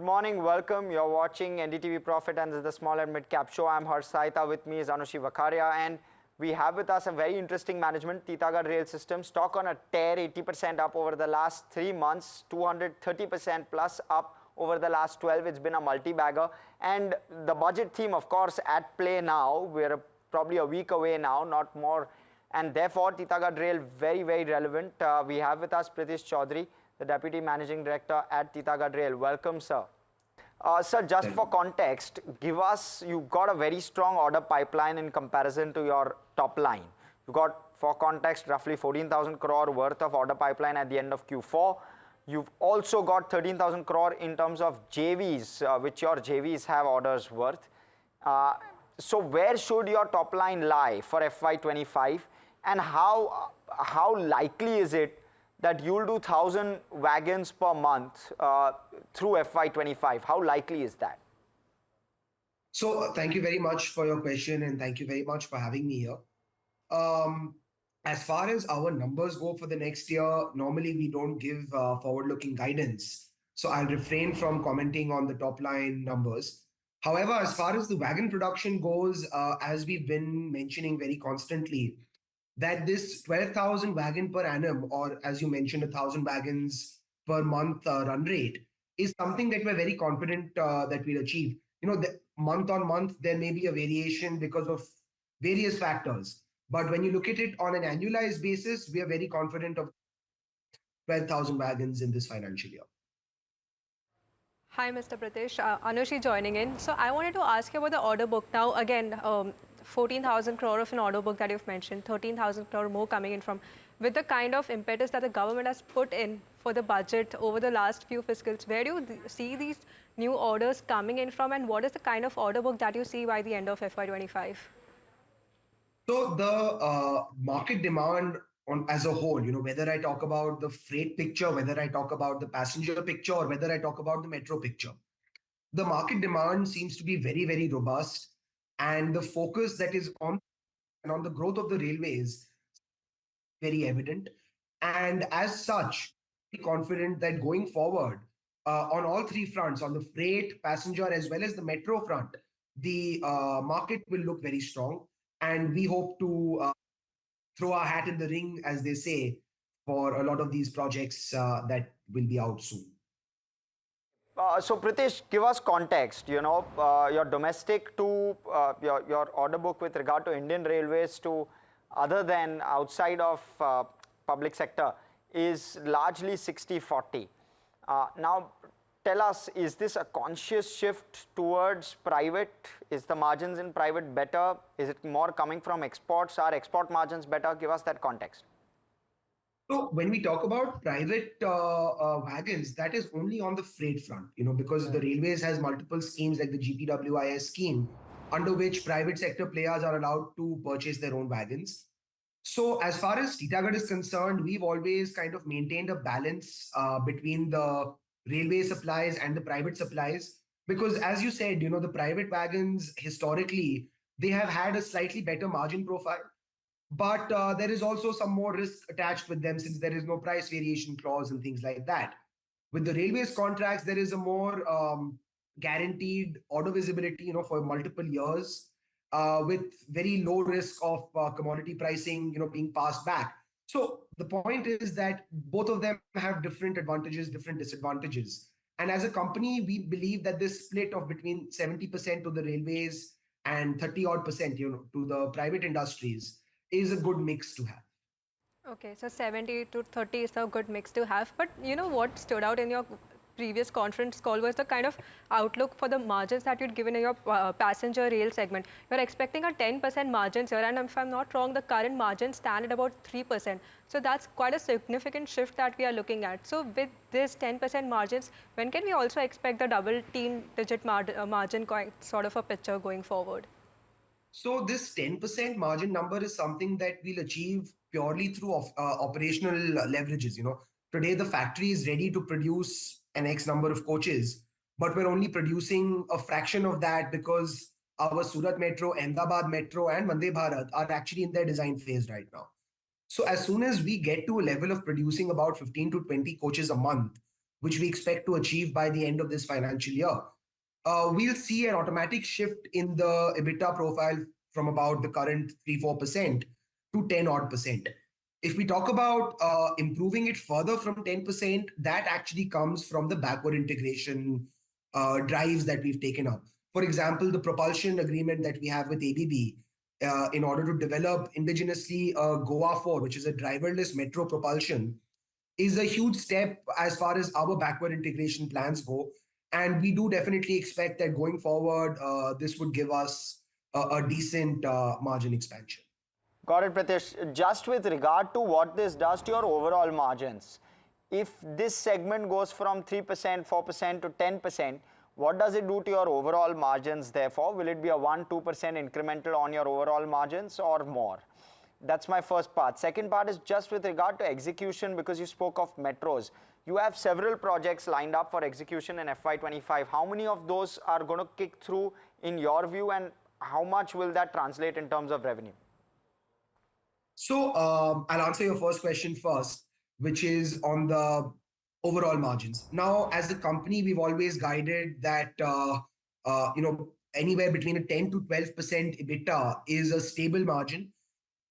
morning, welcome. You're watching NDTV Profit and this is the Small and Mid Cap Show. I'm Harsh Saita, with me is Anushi Vakharia, and we have with us a very interesting management, Titagarh Rail Systems. Stock on a tear, 80% up over the last 3 months, 230% plus up over the last 12. It's been a multi-bagger. And the budget theme, of course, at play now. We're probably a week away now, not more. And therefore, Titagarh Rail, very, very relevant. We have with us Pritish Chaudhary, the Deputy Managing Director at Titagarh Rail. Welcome, sir. Sir, just for context, give us, you got a very strong order pipeline in comparison to your top line. You got, for context, roughly 14,000 crore worth of order pipeline at the end of Q4. You've also got 13,000 crore in terms of JVs, which your JVs have orders worth. So where should your top line lie for FY25, and how likely is it that you'll do 1,000 wagons per month through FY25? How likely is that? So thank you very much for your question, and thank you very much for having me here. As far as our numbers go for the next year, normally we don't give forward-looking guidance. So I'll refrain from commenting on the top line numbers. However, as far as the wagon production goes, as we've been mentioning very constantly, that this 12,000 wagon per annum, or as you mentioned, 1,000 wagons per month run rate, is something that we're very confident that we'll achieve. You know, month on month, there may be a variation because of various factors. But when you look at it on an annualized basis, we are very confident of 12,000 wagons in this financial year. Hi, Mr. Pritish. Anushi joining in. So I wanted to ask you about the order book. Now, again, 14,000 crore of an order book that you've mentioned, 13,000 crore more coming in from, with the kind of impetus that the government has put in for the budget over the last few fiscals, where do you see these new orders coming in from, and what is the kind of order book that you see by the end of FY25? So the market demand as a whole, you know, whether I talk about the freight picture, whether I talk about the passenger picture, or whether I talk about the metro picture, the market demand seems to be very, very robust. And the focus that is on the growth of the railways very evident. And as such, be confident that going forward on all three fronts, on the freight, passenger, as well as the metro front, the market will look very strong. And we hope to throw our hat in the ring, as they say, for a lot of these projects that will be out soon. So Pritish, give us context, you know, your domestic to your order book with regard to Indian Railways to other than outside of public sector is largely 60-40. Now, tell us, is this a conscious shift towards private? Is the margins in private better? Is it more coming from exports? Are export margins better? Give us that context. So when we talk about private wagons, that is only on the freight front, you know, because the railways has multiple schemes like the GPWIS scheme, under which private sector players are allowed to purchase their own wagons. So as far as Titagarh is concerned, we've always kind of maintained a balance between the railway supplies and the private supplies, because as you said, you know, the private wagons historically, they have had a slightly better margin profile. But there is also some more risk attached with them, since there is no price variation clause and things like that. With the railways contracts, there is a more guaranteed order visibility, you know, for multiple years, with very low risk of commodity pricing, you know, being passed back. So the point is that both of them have different advantages, different disadvantages. And as a company, we believe that this split of between 70% to the railways and 30-odd%, you know, to the private industries is a good mix to have. Okay, so 70 to 30 is a good mix to have. But you know what stood out in your previous conference call was the kind of outlook for the margins that you'd given in your passenger rail segment. You're expecting a 10% margins here, and if I'm not wrong, the current margins stand at about 3%. So that's quite a significant shift that we are looking at. So with this 10% margins, when can we also expect the double-teen digit margin sort of a picture going forward? So this 10% margin number is something that we'll achieve purely through operational leverages. You know, today the factory is ready to produce an X number of coaches, but we're only producing a fraction of that because our Surat Metro, Ahmedabad Metro, and Vande Bharat are actually in their design phase right now. So as soon as we get to a level of producing about 15 to 20 coaches a month, which we expect to achieve by the end of this financial year, we'll see an automatic shift in the EBITDA profile from about the current 3-4% to 10 odd percent. If we talk about improving it further from 10%, that actually comes from the backward integration drives that we've taken up. For example, the propulsion agreement that we have with ABB in order to develop indigenously Goa 4, which is a driverless metro propulsion, is a huge step as far as our backward integration plans go. And we do definitely expect that going forward, this would give us a decent margin expansion. Got it, Pratish. Just with regard to what this does to your overall margins, if this segment goes from 3%, 4% to 10%, what does it do to your overall margins therefore? Will it be a 1-2% incremental on your overall margins or more? That's my first part. Second part is just with regard to execution, because you spoke of metros. You have several projects lined up for execution in FY25. How many of those are going to kick through in your view, and how much will that translate in terms of revenue? So I'll answer your first question first, which is on the overall margins. Now, as a company, we've always guided that anywhere between a 10 to 12% EBITDA is a stable margin.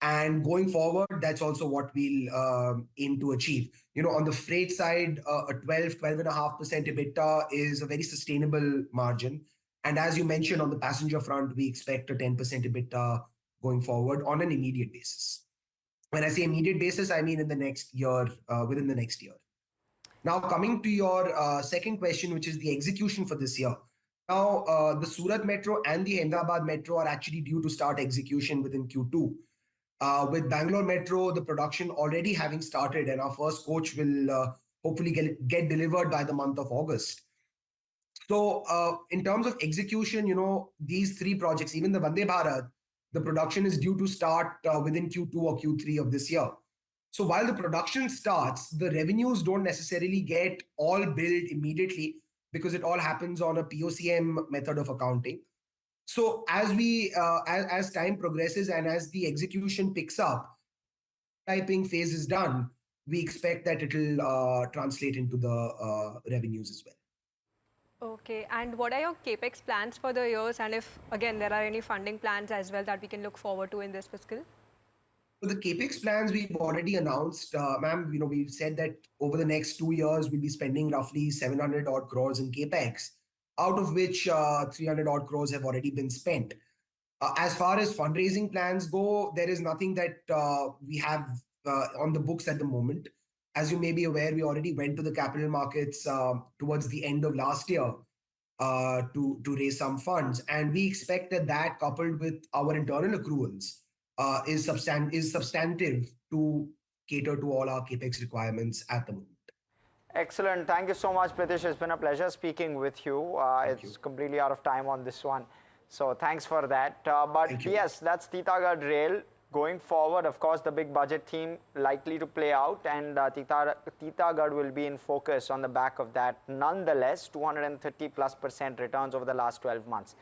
And going forward, that's also what we'll aim to achieve. On the freight side, a 12.5% EBITDA is a very sustainable margin. And as you mentioned, on the passenger front, we expect a 10% EBITDA going forward on an immediate basis. When I say immediate basis, I mean in the next year, within the next year. Now, coming to your second question, which is the execution for this year. Now, the Surat Metro and the Ahmedabad Metro are actually due to start execution within Q2. With Bangalore Metro, the production already having started, and our first coach will hopefully get delivered by the month of August. So in terms of execution, these three projects, even the Vande Bharat, the production is due to start within Q2 or Q3 of this year. So while the production starts, the revenues don't necessarily get all billed immediately because it all happens on a POCM method of accounting. So as time progresses and as the execution picks up, typing phase is done, we expect that it will translate into the revenues as well. Okay, and what are your capex plans for the years, and if again there are any funding plans as well that we can look forward to in this fiscal? So the capex plans we've already announced, ma'am. We've said that over the next 2 years we'll be spending roughly 700 odd crores in capex, out of which 300 odd crores have already been spent. As far as fundraising plans go, there is nothing that we have on the books at the moment. As you may be aware, we already went to the capital markets towards the end of last year to raise some funds. And we expect that coupled with our internal accruals is substantive to cater to all our capex requirements at the moment. Excellent. Thank you so much, Pratish. It's been a pleasure speaking with you. It's completely out of time on this one. So thanks for that. But yes, that's Titagarh Rail. Going forward, of course, the big budget theme likely to play out, and Titagarh will be in focus on the back of that. Nonetheless, 230+% returns over the last 12 months.